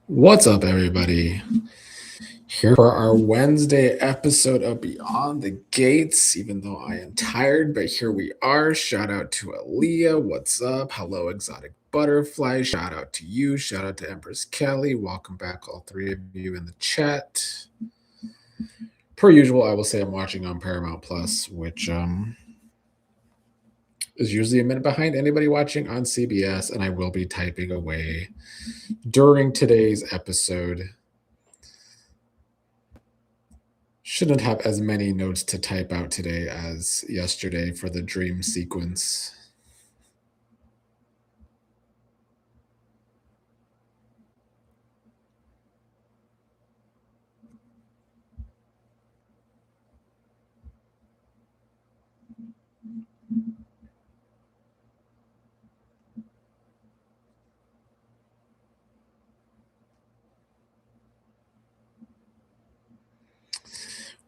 What's up, everybody? Here for our Wednesday episode of Beyond the Gates. Even though I am tired, but here we are. Shout out to Aaliyah. What's up? Hello, Exotic Butterfly. Shout out to you. Shout out to Empress Kelly. Welcome back, all three of you in the chat. Per usual, I will say I'm watching on Paramount Plus, which is usually a minute behind anybody watching on CBS, and I will be typing away during today's episode. Shouldn't have as many notes to type out today as yesterday for the dream sequence.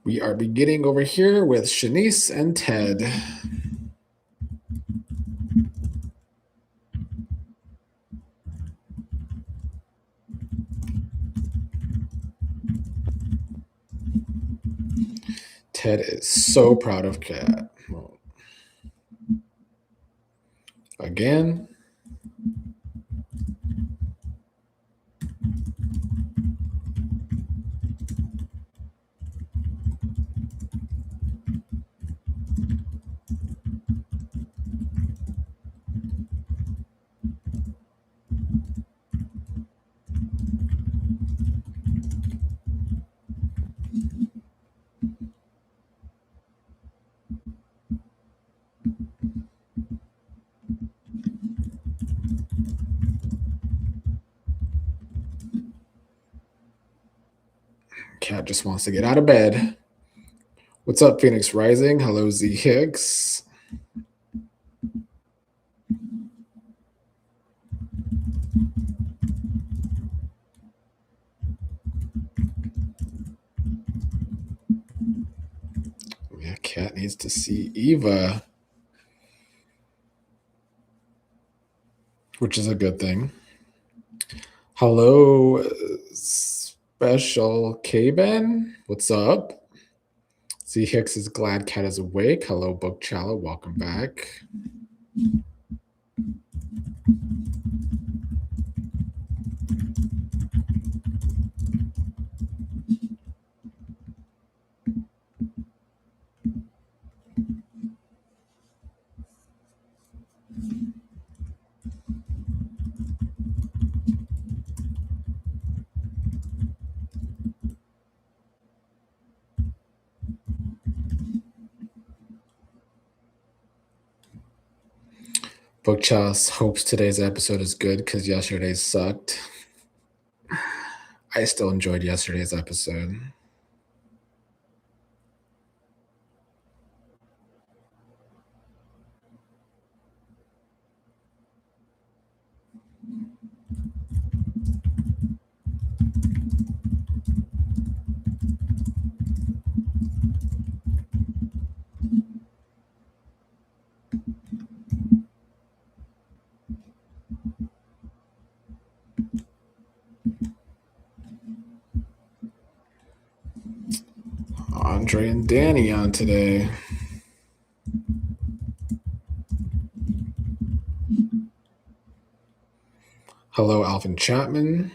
We are beginning over here with Shanice and Ted. Ted is so proud of Kat. Again. Kat just wants to get out of bed. What's up, Phoenix Rising? Hello, Z Hicks. Yeah, Kat needs to see Eva, which is a good thing. Hello, Special K-Ben. What's up? Z Hicks is glad Kat is awake. Hello, Book Chala. Welcome back. Book Chalice hopes today's episode is good because yesterday's sucked. I still enjoyed yesterday's episode. Andre and Danny on today. Hello, Alvin Chapman.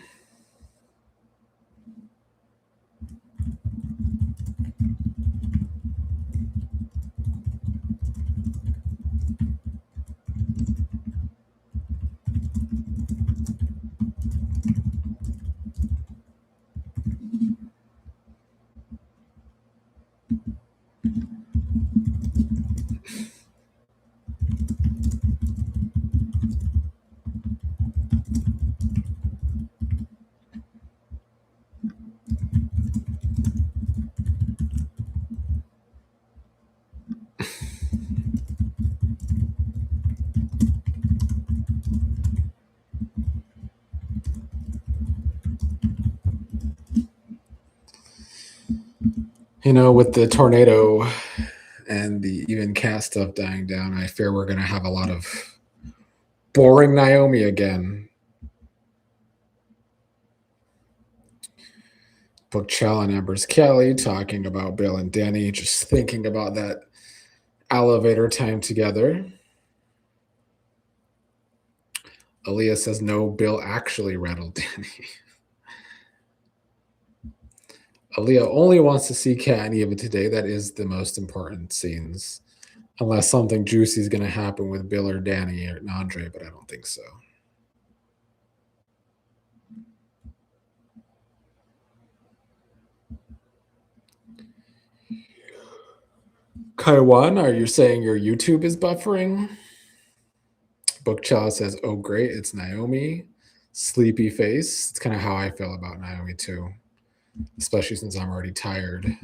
You know, with the tornado and the even cast stuff dying down, I fear we're going to have a lot of boring Naomi again. Bookshelf and Embers Kelly talking about Bill and Danny, just thinking about that elevator time together. Aaliyah says no, Bill actually rattled Danny. Aaliyah only wants to see Kat and Eva today. That is the most important scenes. Unless something juicy is going to happen with Bill or Danny or Andre, but I don't think so. Kaiwan, are you saying your YouTube is buffering? Bookchild says, oh, great, it's Naomi. Sleepy face. It's kind of how I feel about Naomi, too, especially since I'm already tired.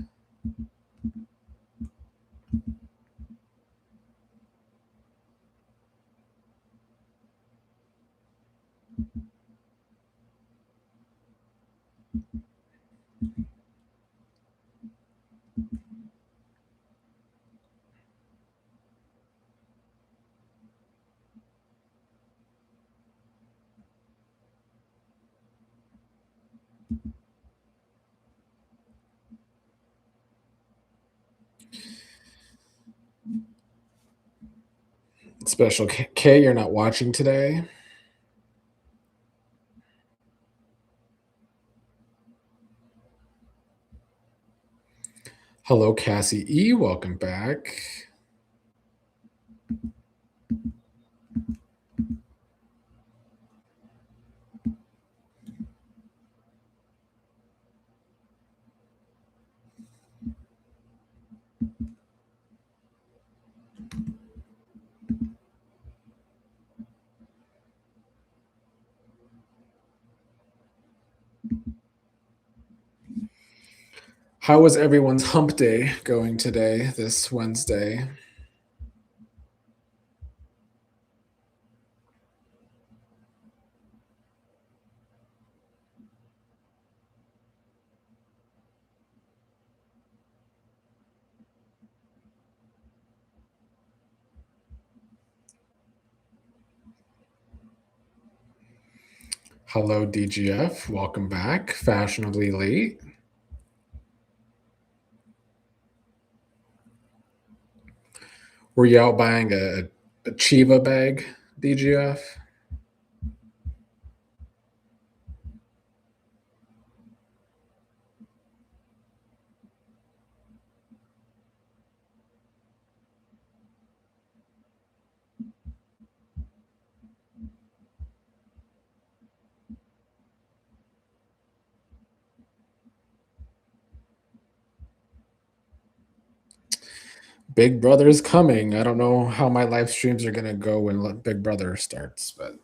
Special K, you're not watching today? Hello, Cassie E. Welcome back. How was everyone's hump day going today, this Wednesday? Hello, DGF. Welcome back. Fashionably late. Were you out buying a Chiva bag, DGF? Big Brother's coming. I don't know how my live streams are going to go when Big Brother starts, but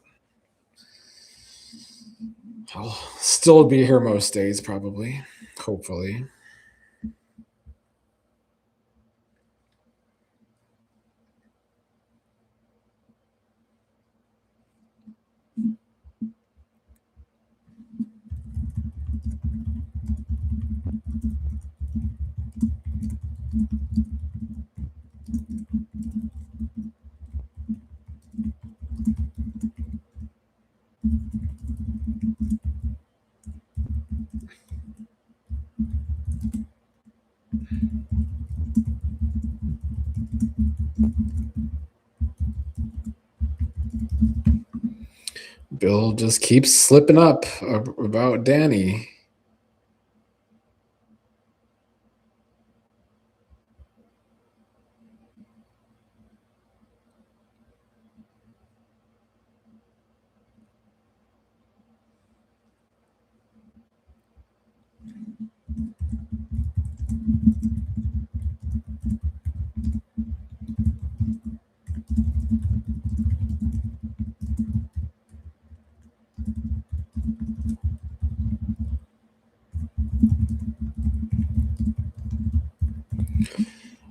I'll still be here most days, probably. Hopefully. Bill just keeps slipping up about Danny.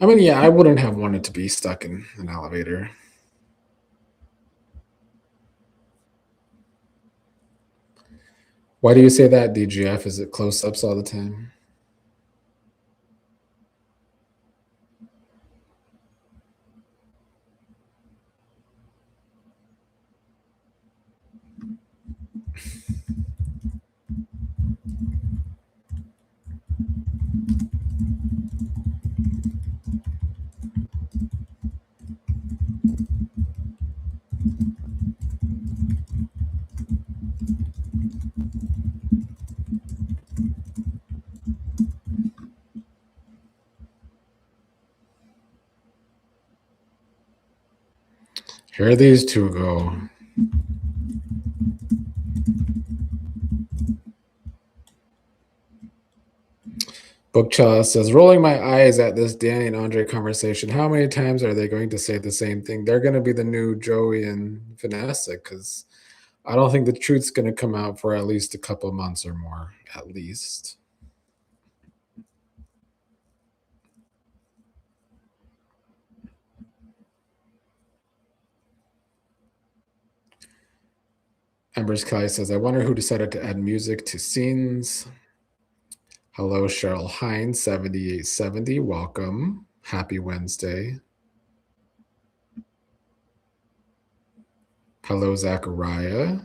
I mean, yeah, I wouldn't have wanted to be stuck in an elevator. Why do you say that, DGF? Is it close ups all the time? Here these two go. Bookchala says, rolling my eyes at this Danny and Andre conversation. How many times are they going to say the same thing? They're going to be the new Joey and Vanessa because I don't think the truth's going to come out for at least a couple of months or more, at least. Embers Kelly says, I wonder who decided to add music to scenes. Hello, Cheryl Hines, 7870. Welcome. Happy Wednesday. Hello, Zachariah.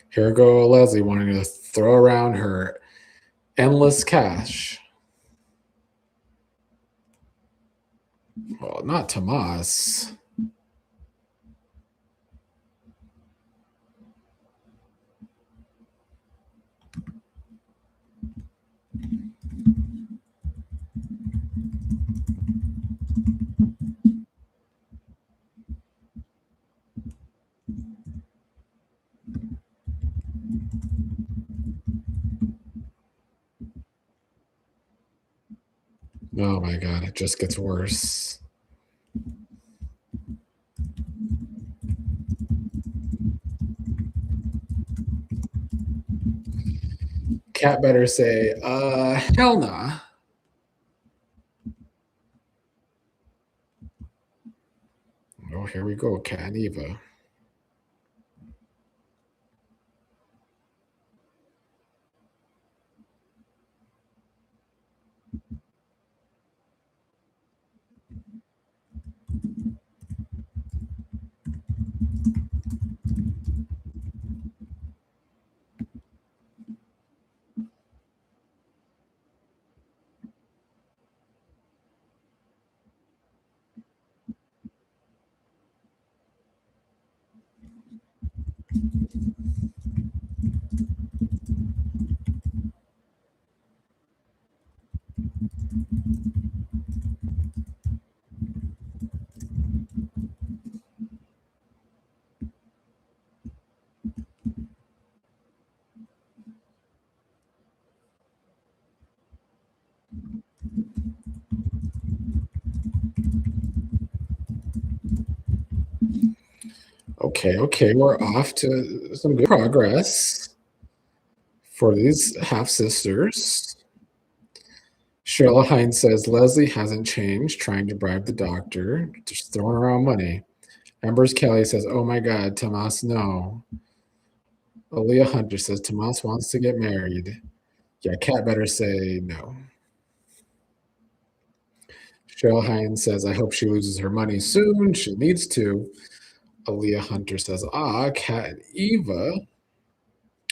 Here go Leslie wanting to throw around her endless cash. Well, not Tomas. Oh my God, it just gets worse. Cat better say, hell nah. Oh, here we go, Cat and Eva. Okay, we're off to some good progress for these half sisters. Cheryl Hines says Leslie hasn't changed, trying to bribe the doctor, just throwing around money. Embers Kelly says, oh my God, Tomas, no. Aaliyah Hunter says, Tomas wants to get married. Yeah, Cat better say no. Cheryl Hines says, I hope she loses her money soon. She needs to. Aaliyah Hunter says, Cat and Eva.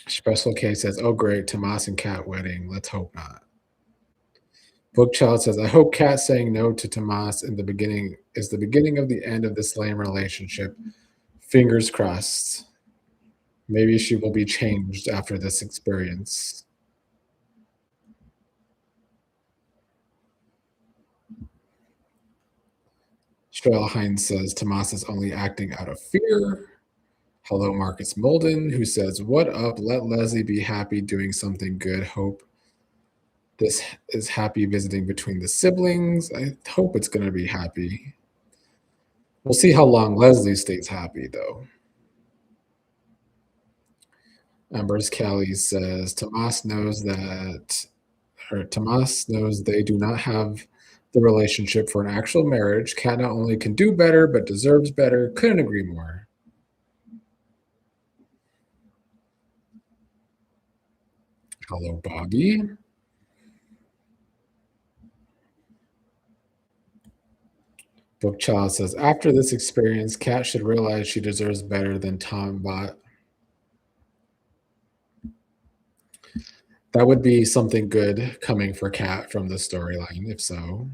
Special K says, oh, great, Tomas and Cat wedding. Let's hope not. Bookchild says, I hope Cat saying no to Tomas in the beginning is the beginning of the end of this lame relationship. Fingers crossed. Maybe she will be changed after this experience. Cheryl Hines says, Tomas is only acting out of fear. Hello, Marcus Molden, who says, what up? Let Leslie be happy doing something good. Hope this is happy visiting between the siblings. I hope it's going to be happy. We'll see how long Leslie stays happy, though. Embers Kelly says, Tomas knows they do not have the relationship for an actual marriage. Cat not only can do better, but deserves better. Couldn't agree more. Hello, Bobby. Book Child says, after this experience, Kat should realize she deserves better than Tom Bot. That would be something good coming for Kat from the storyline, if so.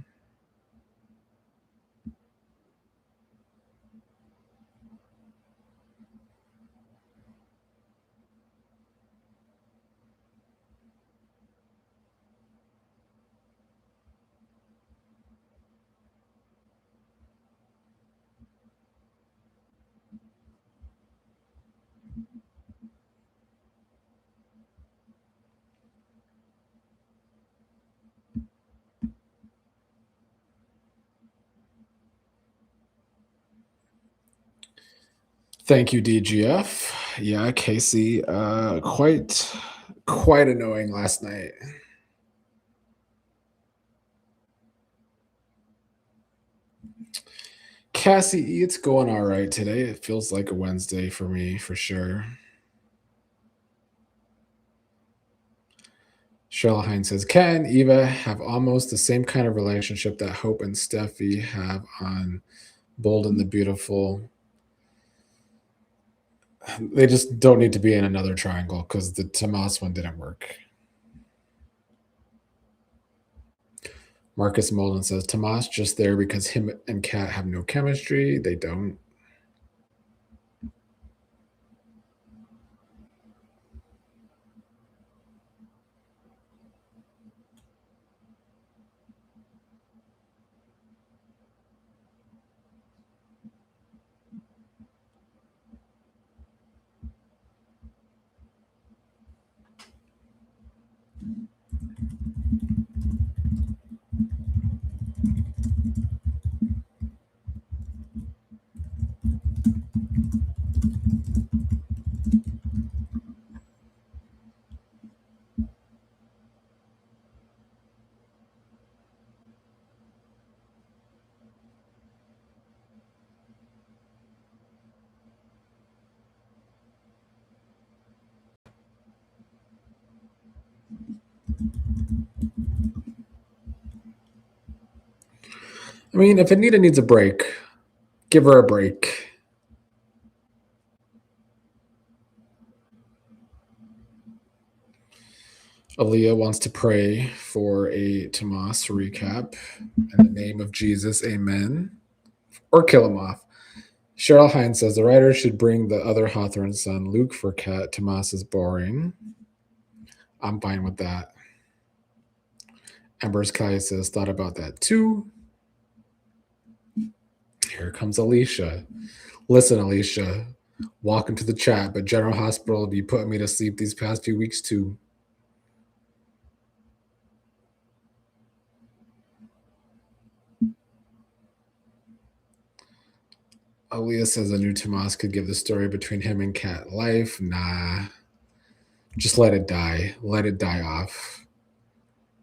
Thank you, DGF. Yeah, Casey, quite annoying last night. Cassie, it's going all right today. It feels like a Wednesday for me, for sure. Cheryl Hines says, Ken and Eva have almost the same kind of relationship that Hope and Steffi have on Bold and the Beautiful. They just don't need to be in another triangle because the Tomas one didn't work. Marcus Molden says, Tomas just there because him and Kat have no chemistry. They don't. I mean, if Anita needs a break, give her a break. Aaliyah wants to pray for a Tomas recap. In the name of Jesus, amen. Or kill him off. Cheryl Hines says the writer should bring the other Hawthorne son, Luke, for Kat. Tomas is boring. I'm fine with that. Embers Kai says, thought about that too. Here comes Alicia. Listen, Alicia, walk into the chat, but General Hospital be putting me to sleep these past few weeks too. Aaliyah says a new Tomas could give the story between him and Kat life. Nah. Just let it die. Let it die off.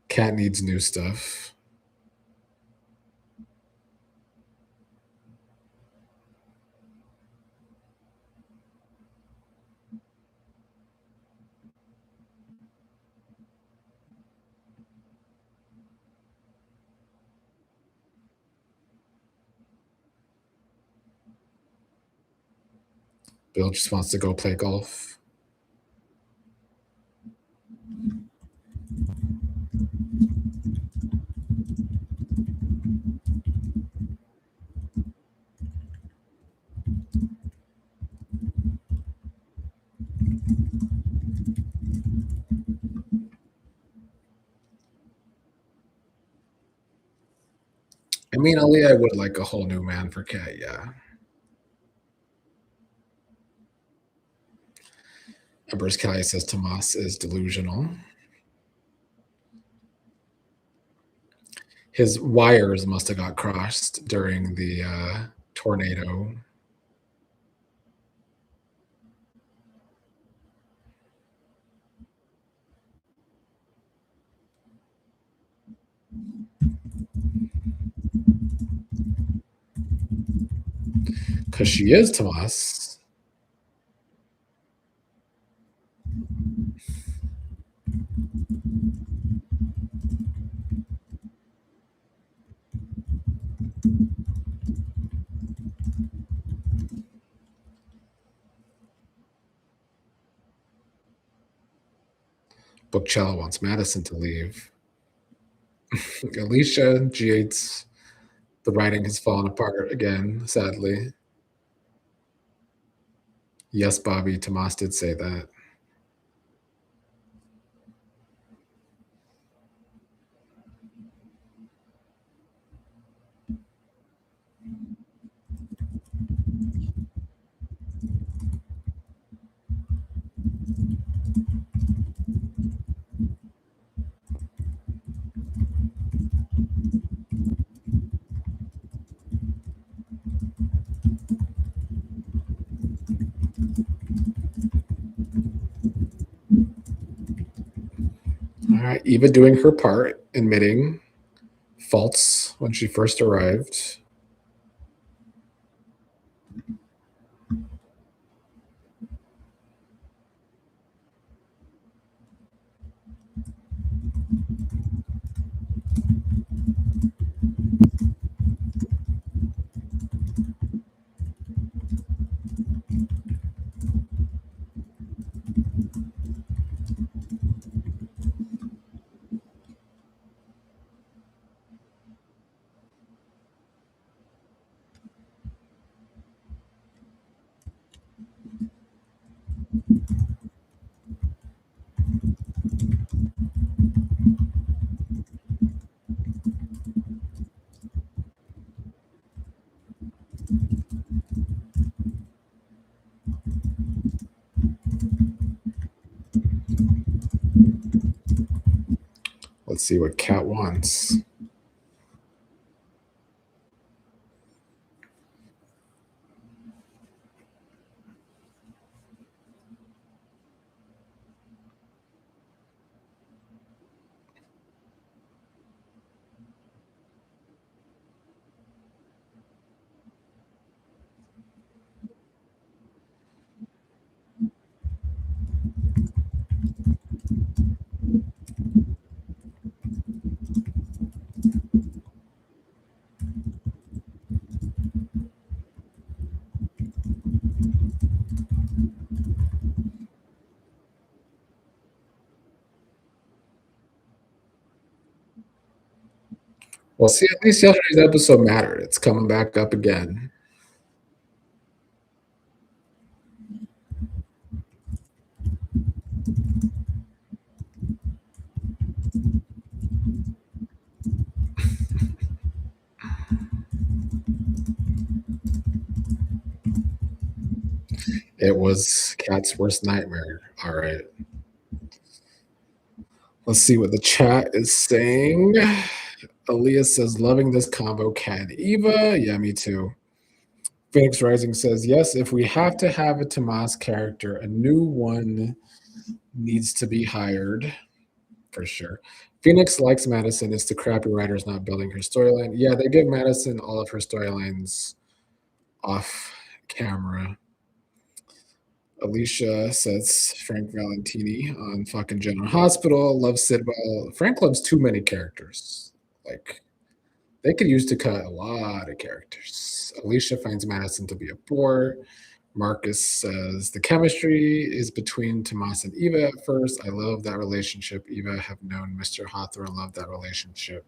Kat needs new stuff. Bill just wants to go play golf. I mean, Aaliyah would like a whole new man for Kat, yeah. Embers Kelly says Tomas is delusional. His wires must have got crossed during the tornado. Because she is Tomas. Bookchella wants Madison to leave. Alicia G8's the writing has fallen apart again, sadly. Yes, Bobby, Tomas did say that. All right, Eva doing her part, admitting faults when she first arrived. Let's see what Kat wants. Well, see, at least yesterday's episode mattered. It's coming back up again. It was Kat's worst nightmare. All right. Let's see what the chat is saying. Aaliyah says, loving this combo, Kat and Eva. Yeah, me too. Phoenix Rising says, yes, if we have to have a Tomas character, a new one needs to be hired for sure. Phoenix likes Madison. It's the crappy writers not building her storyline. Yeah, they give Madison all of her storylines off camera. Alicia says Frank Valentini on fucking General Hospital. Loves Sidwell. Frank loves too many characters. Like, they could use to cut a lot of characters. Alicia finds Madison to be a bore. Marcus says the chemistry is between Tomas and Eva at first. I love that relationship. Eva have known Mr. Hawthorne. Love that relationship.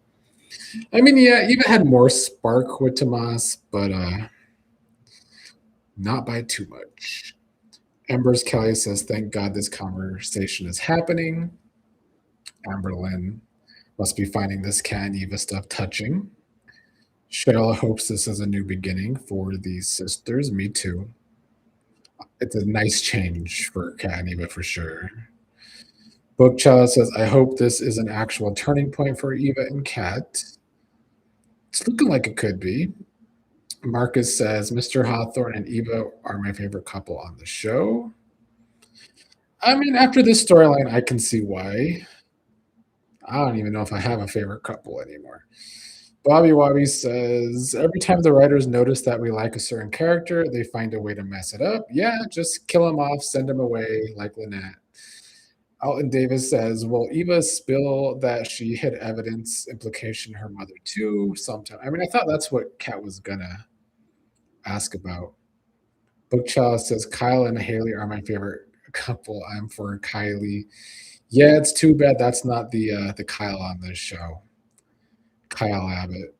I mean, yeah, Eva had more spark with Tomas, but not by too much. Embers Kelly says, thank God this conversation is happening. Amberlyn must be finding this Kat and Eva stuff touching. Cheryl hopes this is a new beginning for these sisters. Me too. It's a nice change for Kat and Eva for sure. Bookchild says, I hope this is an actual turning point for Eva and Kat. It's looking like it could be. Marcus says, Mr. Hawthorne and Eva are my favorite couple on the show. I mean, after this storyline, I can see why. I don't even know if I have a favorite couple anymore. Bobby Wobby says, every time the writers notice that we like a certain character, they find a way to mess it up. Yeah, just kill him off, send him away like Lynette. Alton Davis says, will Eva spill that she hid evidence implication her mother too sometime? I mean, I thought that's what Kat was gonna ask about. Bookchild says, Kyle and Haley are my favorite couple. I'm for Kylie. Yeah, it's too bad that's not the Kyle on this show. Kyle Abbott.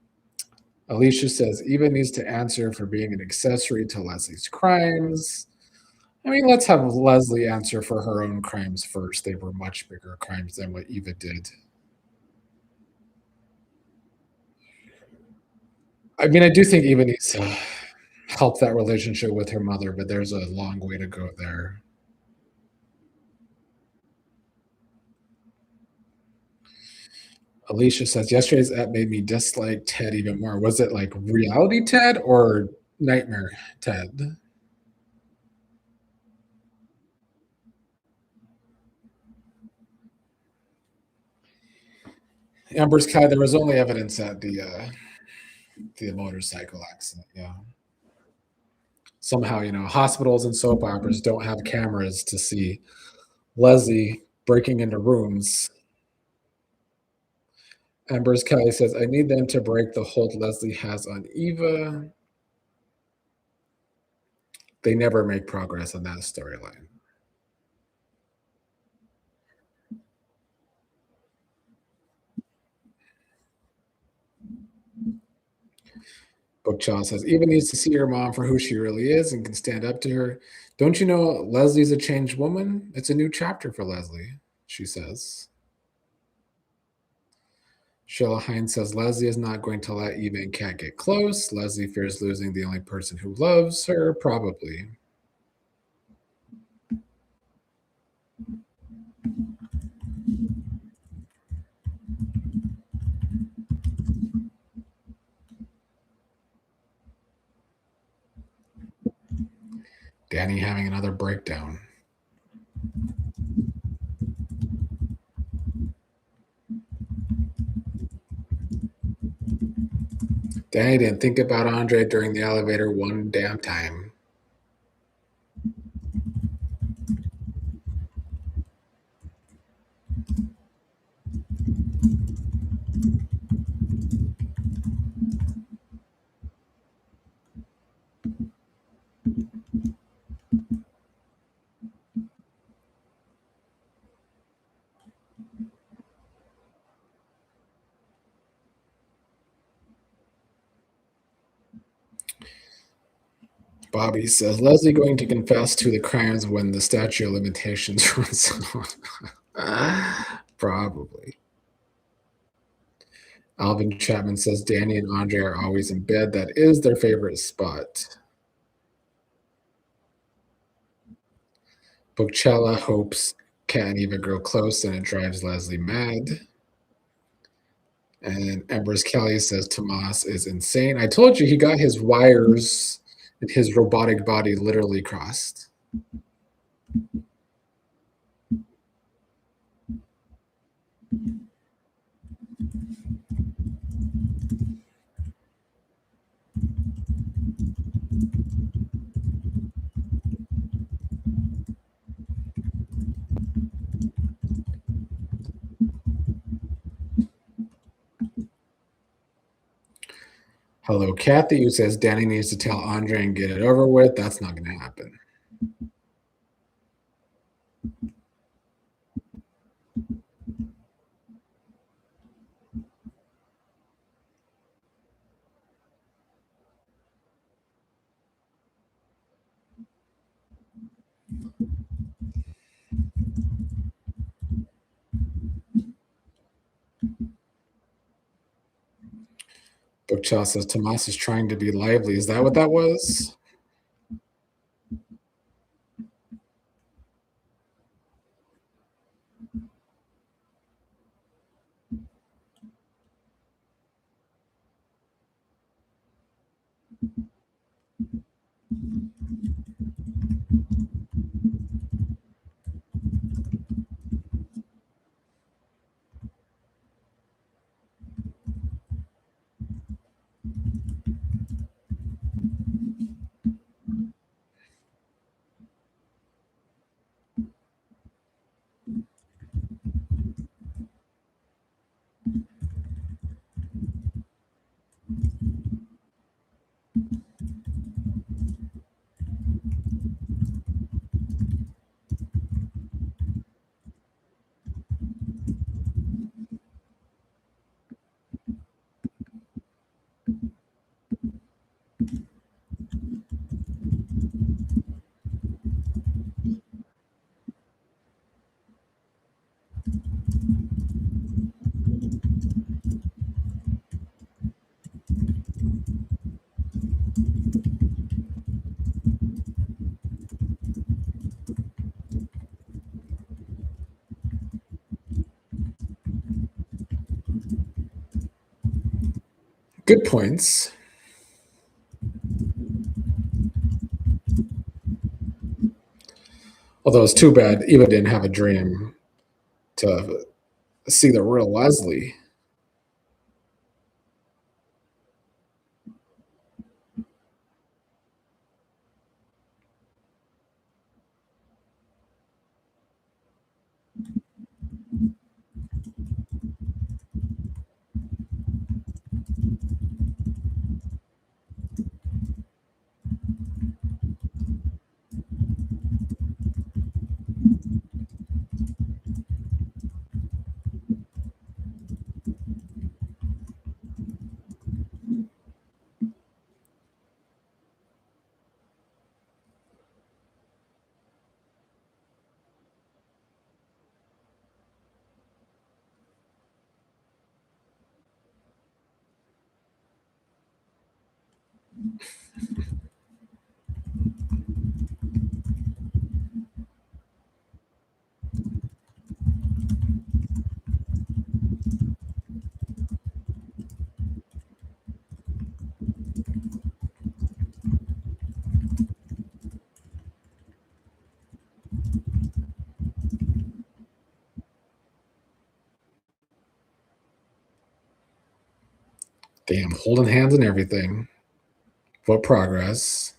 Alicia says Eva needs to answer for being an accessory to Leslie's crimes. I mean, let's have Leslie answer for her own crimes first. They were much bigger crimes than what Eva did. I mean, I do think Eva needs to help that relationship with her mother, but there's a long way to go there. Alicia says yesterday's app made me dislike Ted even more. Was it like reality Ted or nightmare Ted? Amber's Kai, there was only evidence at the motorcycle accident. Yeah. Somehow, hospitals and soap operas don't have cameras to see Leslie breaking into rooms. Amber's Kelly says, I need them to break the hold Leslie has on Eva. They never make progress on that storyline. Bookchild says, Eva needs to see her mom for who she really is and can stand up to her. Don't you know Leslie's a changed woman? It's a new chapter for Leslie, she says. Sheila Hines says Leslie is not going to let Eva and Kat get close. Leslie fears losing the only person who loves her, probably. Danny having another breakdown. Danny didn't think about Andre during the elevator one damn time. Bobby says Leslie going to confess to the crimes when the statute of limitations runs out. Probably. Alvin Chapman says Danny and Andre are always in bed. That is their favorite spot. Bookchella hopes Kat and Eva grow close and it drives Leslie mad. And Embers Kelly says Tomas is insane. I told you he got his wires and his robotic body literally crossed. Hello, Kathy, who says Danny needs to tell Andre and get it over with. That's not going to happen. Bookchild says Tomas is trying to be lively. Is that what that was? Good points. Although it's too bad Eva didn't have a dream to see the real Leslie. Damn, holding hands and everything. What progress.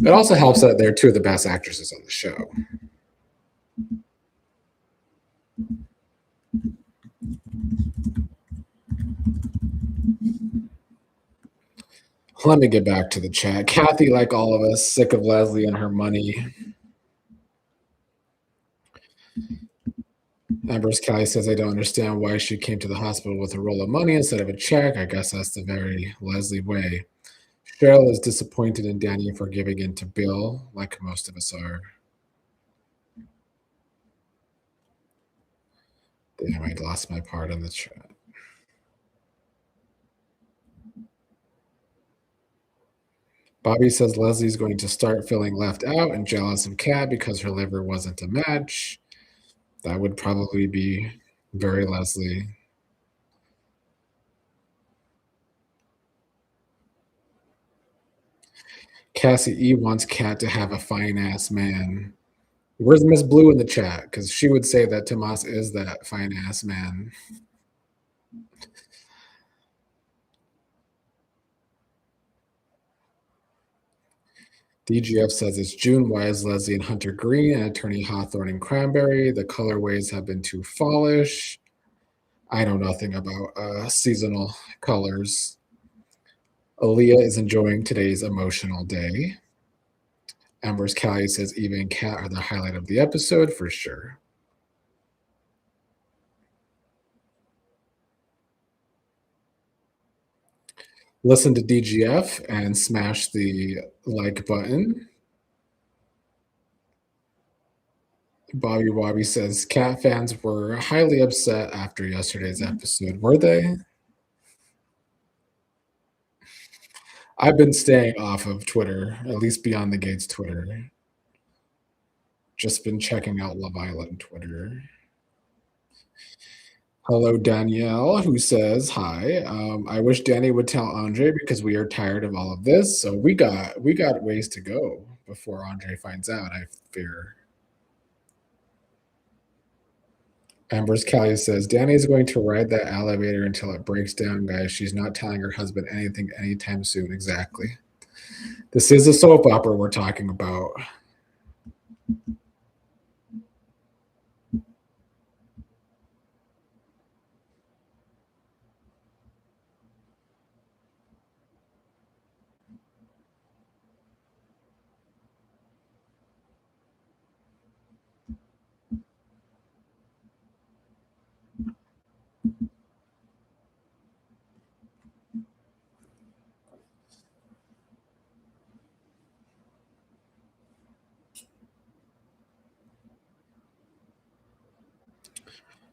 It also helps that they're two of the best actresses on the show. Let me get back to the chat. Kathy, like all of us, sick of Leslie and her money. Ambrose Kelly says, I don't understand why she came to the hospital with a roll of money instead of a check. I guess that's the very Leslie way. Cheryl is disappointed in Danny for giving in to Bill, like most of us are. Damn, I lost my part on the chat. Bobby says Leslie's going to start feeling left out and jealous of Kat because her liver wasn't a match. That would probably be very Leslie. Cassie E wants Kat to have a fine ass man. Where's Miss Blue in the chat? Because she would say that Tomas is that fine ass man. DGF says it's June Wise, Leslie, and Hunter Green, and Attorney Hawthorne and Cranberry. The colorways have been too fallish. I know nothing about seasonal colors. Aaliyah is enjoying today's emotional day. Amber's Callie says Eva and Kat are the highlight of the episode for sure. Listen to DGF and smash the like button. Bobby Wobby says Cat fans were highly upset after yesterday's episode. Were they? I've been staying off of Twitter, at least Beyond the Gates Twitter. Just been checking out Love Island Twitter. Hello, Danielle, who says hi. I wish Danny would tell Andre because we are tired of all of this. So we got ways to go before Andre finds out, I fear. Amber's Callie says Danny's going to ride that elevator until it breaks down, guys. She's not telling her husband anything anytime soon. Exactly. This is a soap opera we're talking about.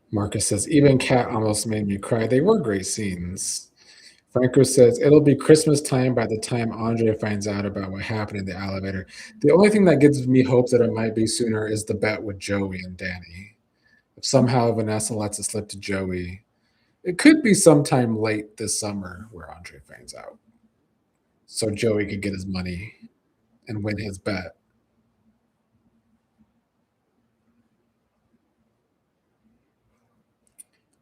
Marcus says, even Kat almost made me cry. They were great scenes. Franco says it'll be Christmas time by the time Andre finds out about what happened in the elevator. The only thing that gives me hope that it might be sooner is the bet with Joey and Danny. If somehow Vanessa lets it slip to Joey, it could be sometime late this summer where Andre finds out. So Joey could get his money and win his bet.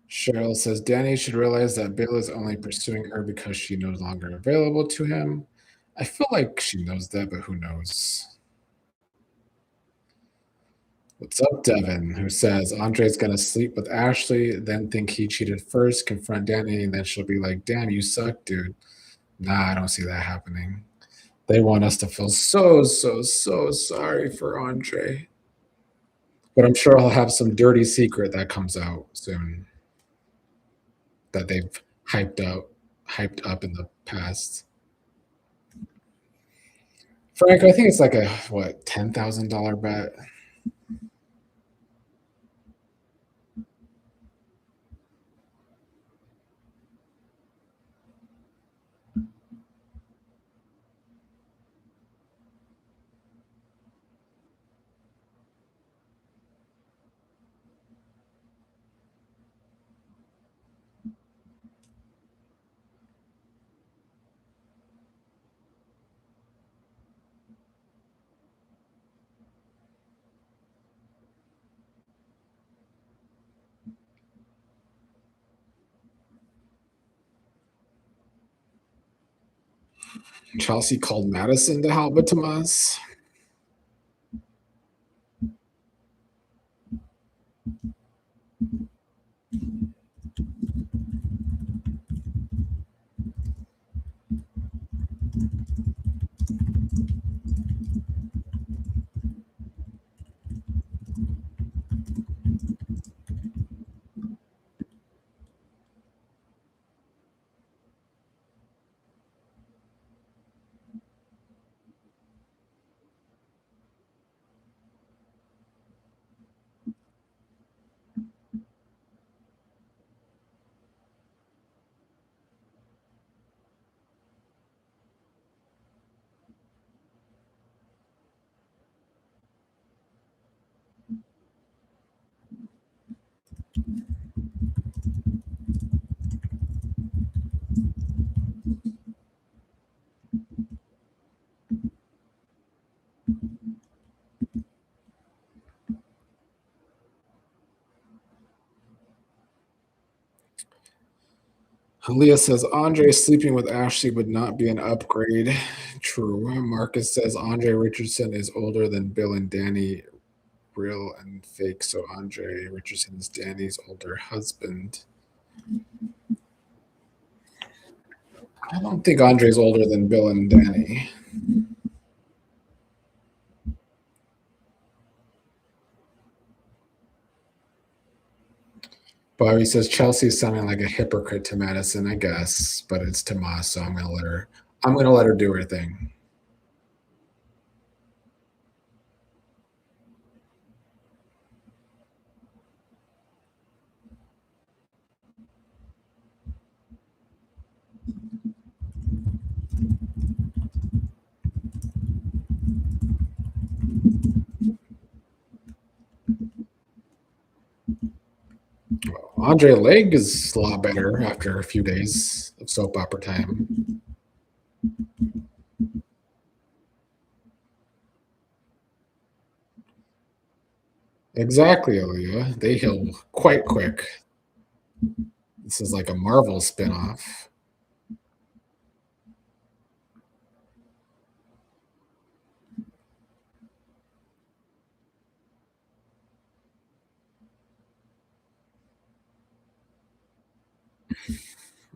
Cheryl says Danny should realize that Bill is only pursuing her because she's no longer available to him. I feel like she knows that, but who knows? What's up, Devin? Who says Andre's gonna sleep with Ashley, then think he cheated first, confront Danny, and then she'll be like, "Damn, you suck, dude." Nah, I don't see that happening. They want us to feel so sorry for Andre. But I'm sure he'll have some dirty secret that comes out soon that they've hyped up in the past. Frank, I think it's like a what $10,000 bet. Chelsea called Madison to help with Tomas. Leah says Andre sleeping with Ashley would not be an upgrade. True. Marcus says Andre Richardson is older than Bill and Danny, real and fake. So Andre Richardson is Danny's older husband. I don't think Andre's older than Bill and Danny. Bobby says Chelsea's sounding like a hypocrite to Madison, I guess, but it's Tomas, so I'm gonna let her. I'm gonna let her do her thing. Andre Leg is a lot better after a few days of soap opera time. Exactly, Aaliyah. They heal quite quick. This is like a Marvel spinoff.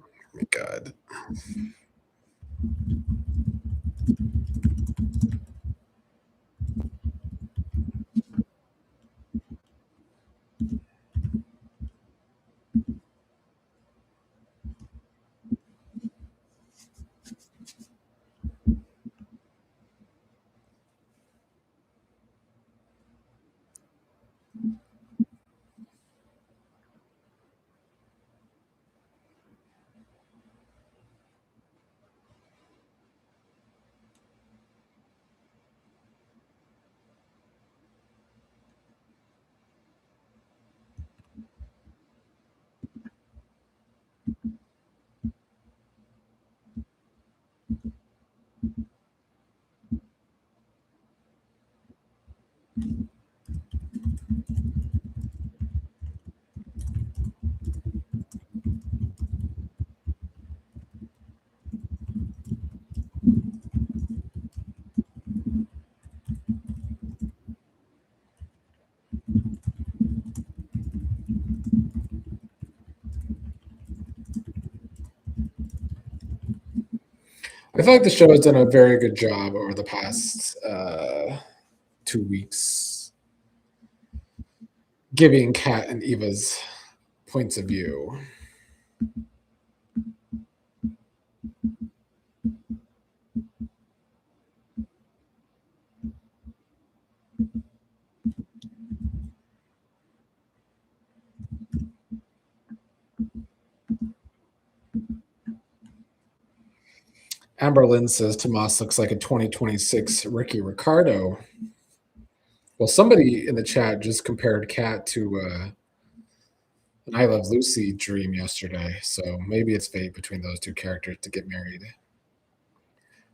Oh my God. I feel like the show has done a very good job over the past 2 weeks giving Kat and Eva's points of view. Amberlyn says Tomas looks like a 2026 Ricky Ricardo. Well, somebody in the chat just compared Kat to an I Love Lucy dream yesterday, so maybe it's fate between those two characters to get married.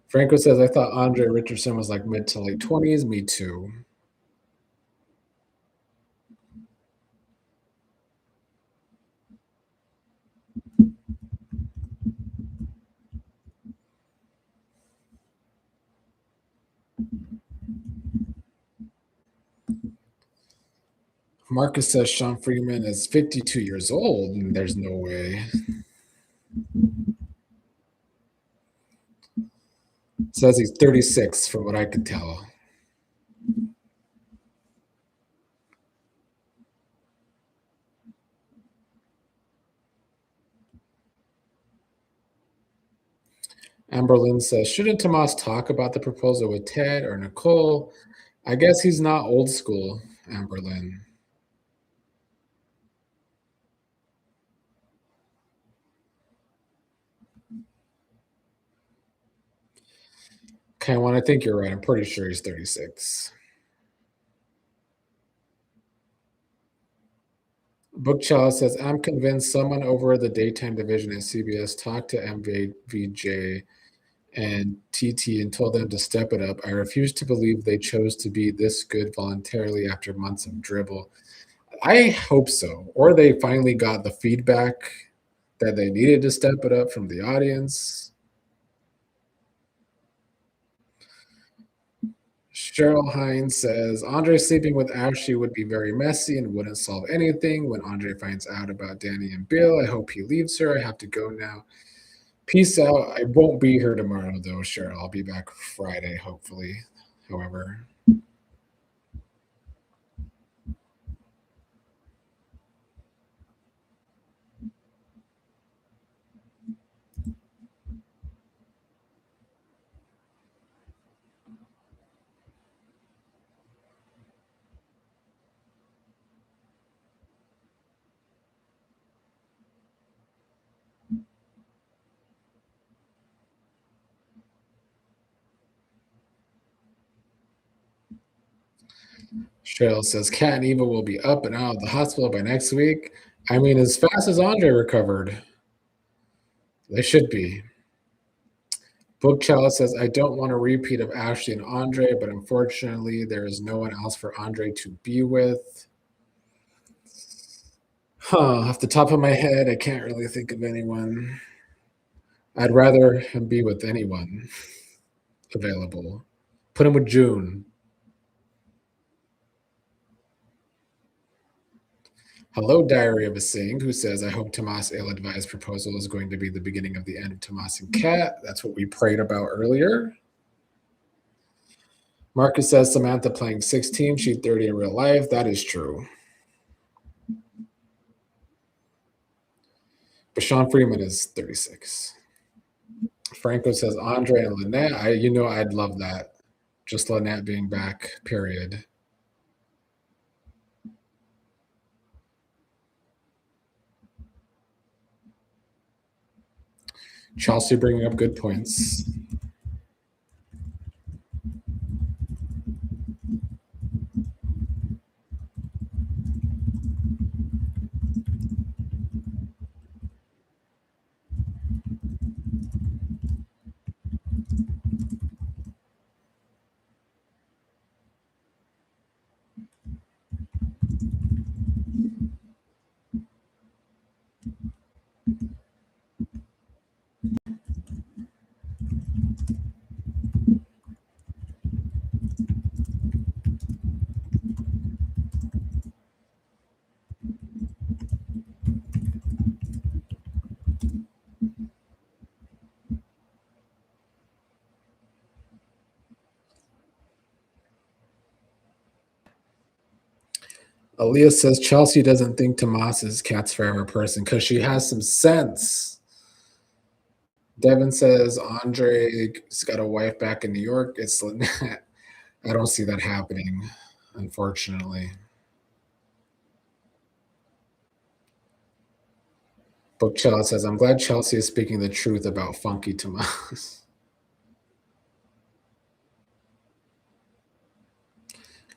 Franco says, I thought Andre Richardson was like mid to late 20s. Me too. Marcus says Sean Freeman is 52 years old, and there's no way. Says he's 36, from what I could tell. Amberlyn says, shouldn't Tomas talk about the proposal with Ted or Nicole? I guess he's not old school, Amberlyn. Okay, well, I think you're right. I'm pretty sure he's 36. Book Chalice says, I'm convinced someone over the daytime division at CBS talked to MVJ and TT and told them to step it up. I refuse to believe they chose to be this good voluntarily after months of dribble. I hope so. Or they finally got the feedback that they needed to step it up from the audience. Cheryl Hines says Andre sleeping with Ashley would be very messy and wouldn't solve anything. When Andre finds out about Danny and Bill, I hope he leaves her. I have to go now. Peace out. I won't be here tomorrow, though, Cheryl. I'll be back Friday, hopefully. However, Cheryl says Kat and Eva will be up and out of the hospital by next week. I mean, as fast as Andre recovered, they should be. Book Chalice says, I don't want a repeat of Ashley and Andre, but unfortunately, there is no one else for Andre to be with. Off the top of my head, I can't really think of anyone. I'd rather him be with anyone available. Put him with June. Hello, Diary of a Sing, who says, I hope Tomas ill-advised proposal is going to be the beginning of the end of Tomas and Kat. That's what we prayed about earlier. Marcus says, Samantha playing 16, she's 30 in real life. That is true. But Sean Freeman is 36. Franco says, Andre and Lynette. I'd love that. Just Lynette being back, period. Chelsea bringing up good points. Aaliyah says Chelsea doesn't think Tomas is Cat's favorite person because she has some sense. Devin says Andre's got a wife back in New York. It's I don't see that happening, unfortunately. Book Child says, I'm glad Chelsea is speaking the truth about Funky Tomas.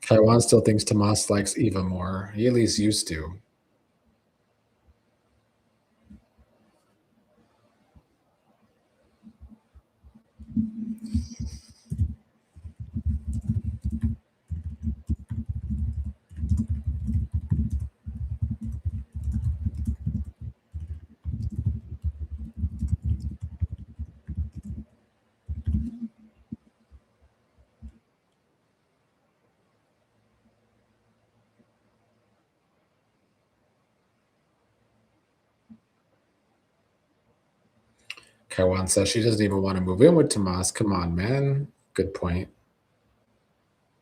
Taiwan still thinks Tomas likes Eva more. He at least used to. Kaiwan says she doesn't even want to move in with Tomas. Come on, man. Good point.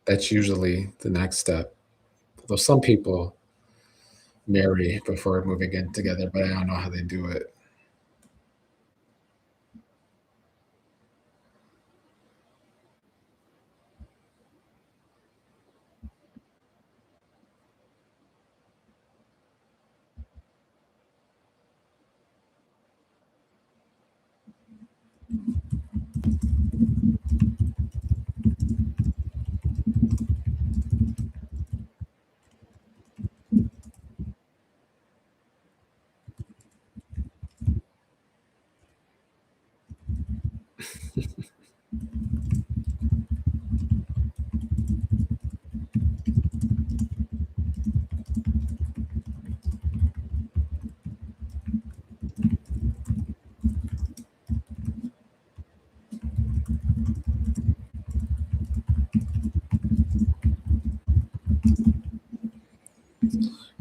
That's usually the next step. Though some people marry before moving in together, but I don't know how they do it.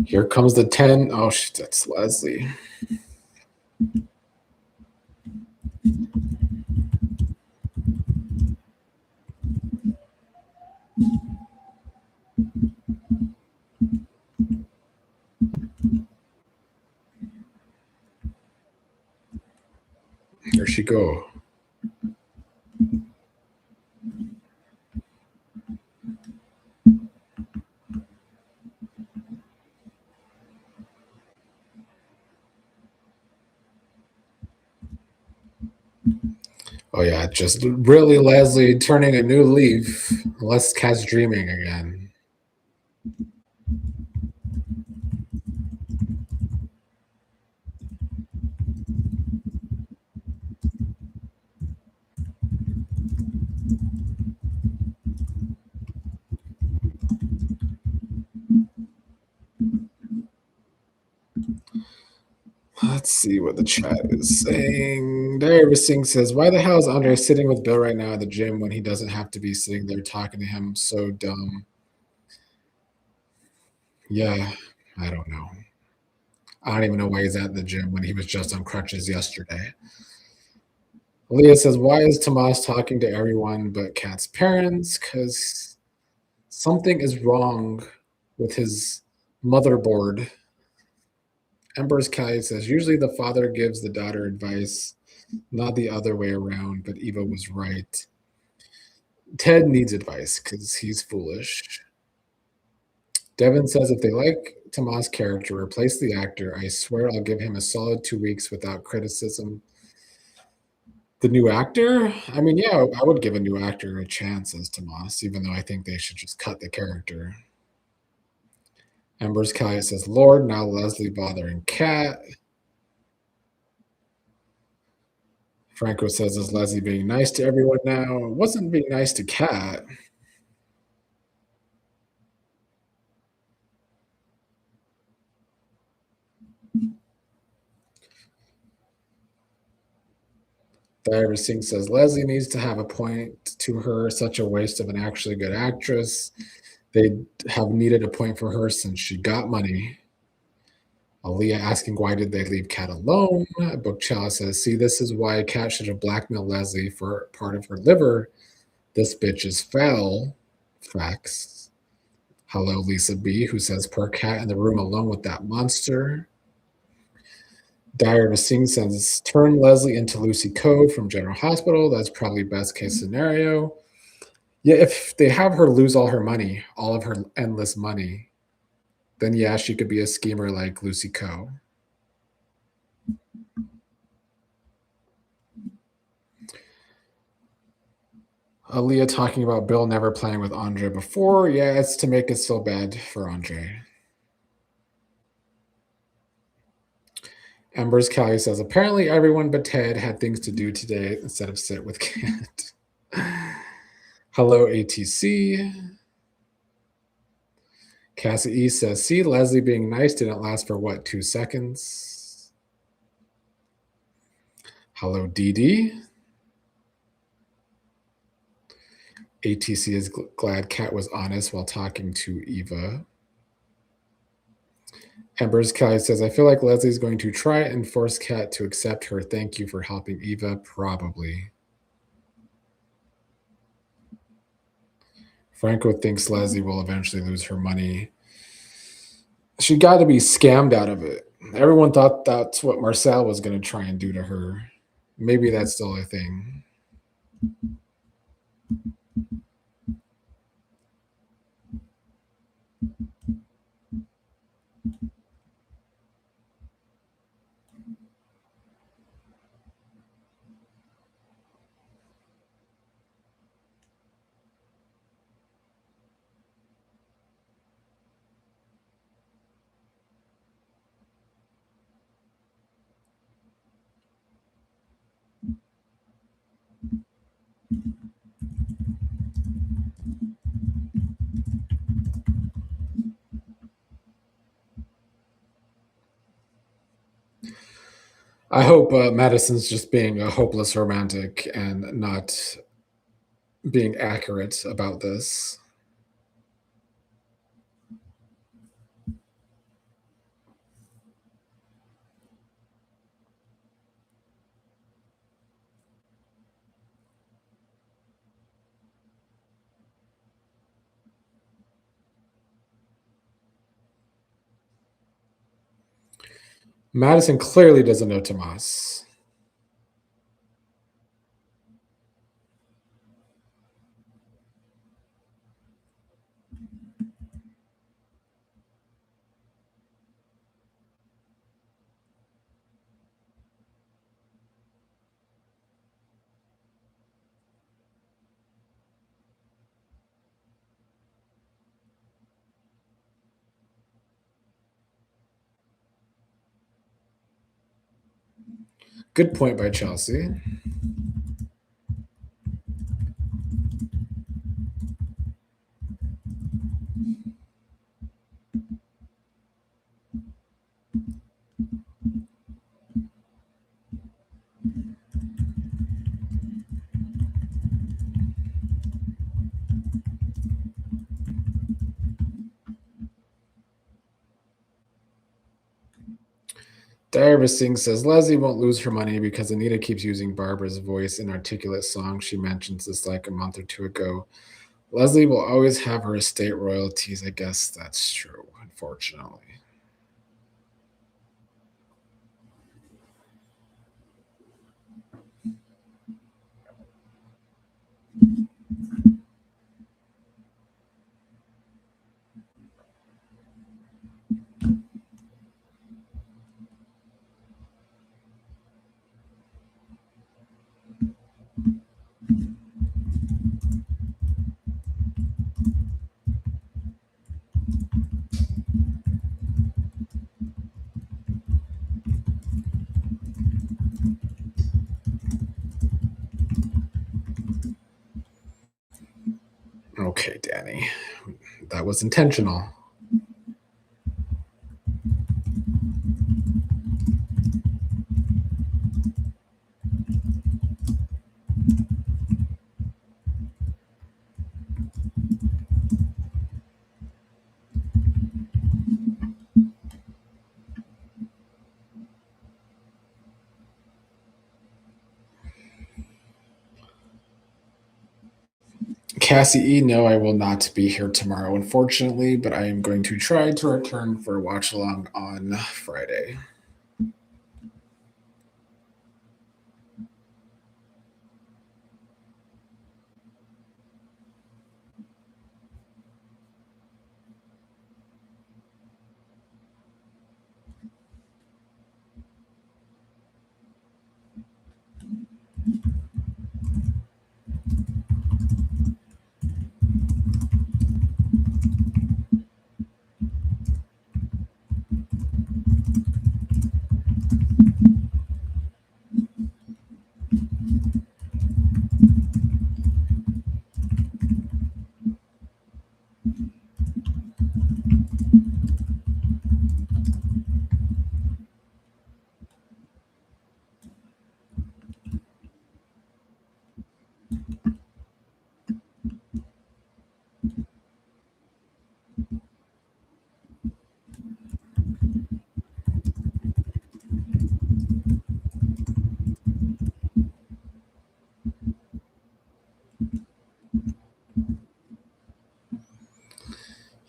Here comes the 10. Oh, that's Leslie. Here she go. Oh yeah, just really Leslie turning a new leaf. Less Cat's dreaming again. Let's see what the chat is saying. Diary Singh says, why the hell is Andre sitting with Bill right now at the gym when he doesn't have to be sitting there talking to him? So dumb. Yeah, I don't know. I don't even know why he's at the gym when he was just on crutches yesterday. Leah says, why is Tomas talking to everyone but Cat's parents? Because something is wrong with his motherboard. Ember's Kai says, usually the father gives the daughter advice, not the other way around, but Eva was right. Ted needs advice because he's foolish. Devin says, if they like Tomas' character, replace the actor. I swear I'll give him a solid 2 weeks without criticism. The new actor? I mean, yeah, I would give a new actor a chance as Tomas, even though I think they should just cut the character. Ember's Kai says, Lord, now Leslie bothering Cat. Franco says, is Leslie being nice to everyone now? It wasn't being nice to Cat. Diary Singh says, Leslie needs to have a point to her, such a waste of an actually good actress. They have needed a point for her since she got money. Aaliyah asking why did they leave Cat alone? Book Chalice says, see, this is why Cat should have blackmailed Leslie for part of her liver. This bitch is foul. Facts. Hello, Lisa B, who says, "Poor cat in the room alone with that monster." Dyer Singh says, "Turn Leslie into Lucy Code from General Hospital. That's probably best case scenario." Yeah, if they have her lose all her money, all of her endless money, then yeah, she could be a schemer like Lucy Coe. Aaliyah talking about Bill never playing with Andre before. Yeah, it's to make us feel bad for Andre. Embers Callie says, apparently everyone but Ted had things to do today instead of sit with Kent. Hello, ATC. Cassie E says, see, Leslie being nice didn't last for what, 2 seconds? Hello, DD. ATC is glad Kat was honest while talking to Eva. Embers Kelly says, I feel like Leslie's going to try and force Kat to accept her thank you for helping Eva, probably. Franco thinks Leslie will eventually lose her money. She got to be scammed out of it. Everyone thought that's what Marcel was going to try and do to her. Maybe that's still a thing. I hope Madison's just being a hopeless romantic and not being accurate about this. Madison clearly doesn't know Tomas. Good point by Chelsea. Diarva Singh says Leslie won't lose her money because Anita keeps using Barbara's voice in articulate songs. She mentions this like a month or two ago. Leslie will always have her estate royalties. I guess that's true, unfortunately. Okay, Danny. That was intentional. Cassie E, no, I will not be here tomorrow, unfortunately, but I am going to try to return for a watch along on Friday.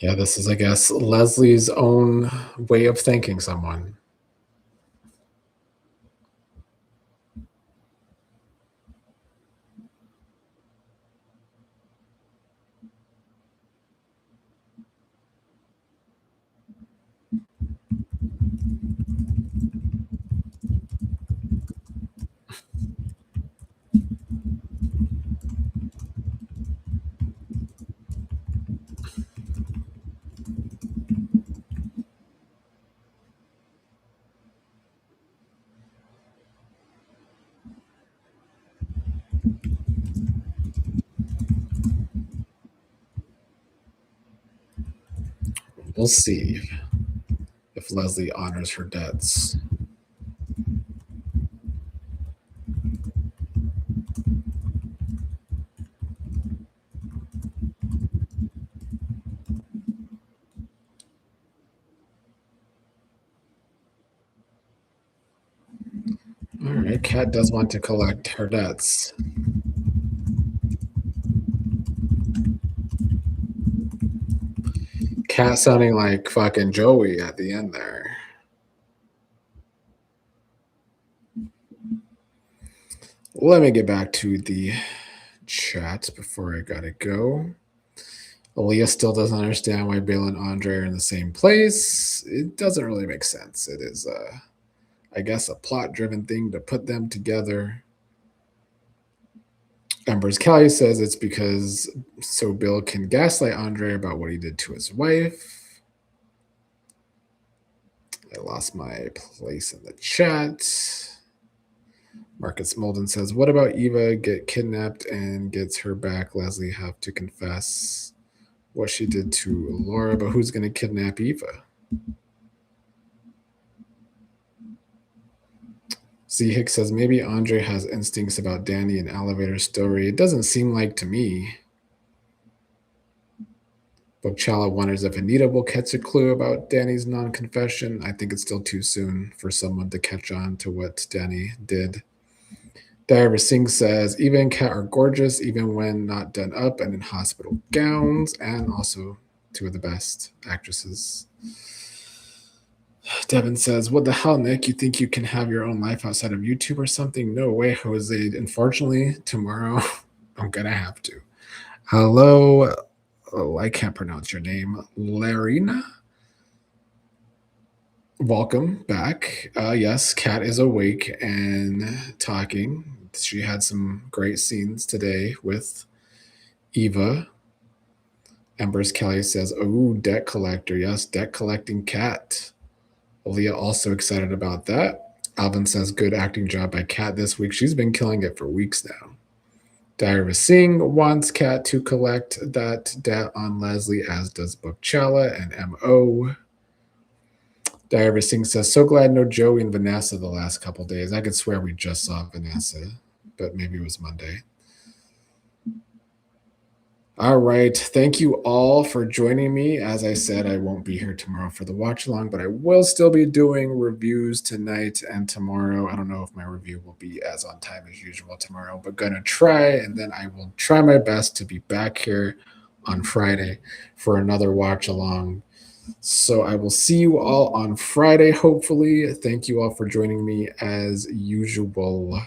Yeah, this is, I guess, Leslie's own way of thanking someone. We'll see if Leslie honors her debts. All right, Kat does want to collect her debts. Kat sounding like fucking Joey at the end there. Let me get back to the chat before I gotta go. Aaliyah still doesn't understand why Bill and Andre are in the same place. It doesn't really make sense. It is, I guess, a plot-driven thing to put them together. Embers Kelly says it's because so Bill can gaslight Andre about what he did to his wife. I lost my place in the chat. Marcus Molden says, what about Eva get kidnapped and gets her back? Leslie have to confess what she did to Laura, but who's going to kidnap Eva? Z Hicks says, maybe Andre has instincts about Danny and Elevator story. It doesn't seem like to me. Bochala wonders if Anita will catch a clue about Danny's non-confession. I think it's still too soon for someone to catch on to what Danny did. Diver Singh says, Eva and Kat are gorgeous, even when not done up and in hospital gowns, and also two of the best actresses. Devin says, what the hell, Nick? You think you can have your own life outside of YouTube or something? No way, Jose. Unfortunately, tomorrow I'm going to have to. Hello. Oh, I can't pronounce your name. Larina? Welcome back. Yes, Kat is awake and talking. She had some great scenes today with Eva. Embers Kelly says, oh, debt collector. Yes, debt collecting Kat. Aaliyah also excited about that. Alvin says, good acting job by Kat this week. She's been killing it for weeks now. Diary Singh wants Kat to collect that debt on Leslie, as does Bochala and M.O. Diary Singh says, so glad no Joey and Vanessa the last couple days. I could swear we just saw Vanessa, but maybe it was Monday. All right. Thank you all for joining me. As I said, I won't be here tomorrow for the watch along, but I will still be doing reviews tonight and tomorrow. I don't know if my review will be as on time as usual tomorrow, but gonna try, and then I will try my best to be back here on Friday for another watch along. So I will see you all on Friday, hopefully. Thank you all for joining me as usual.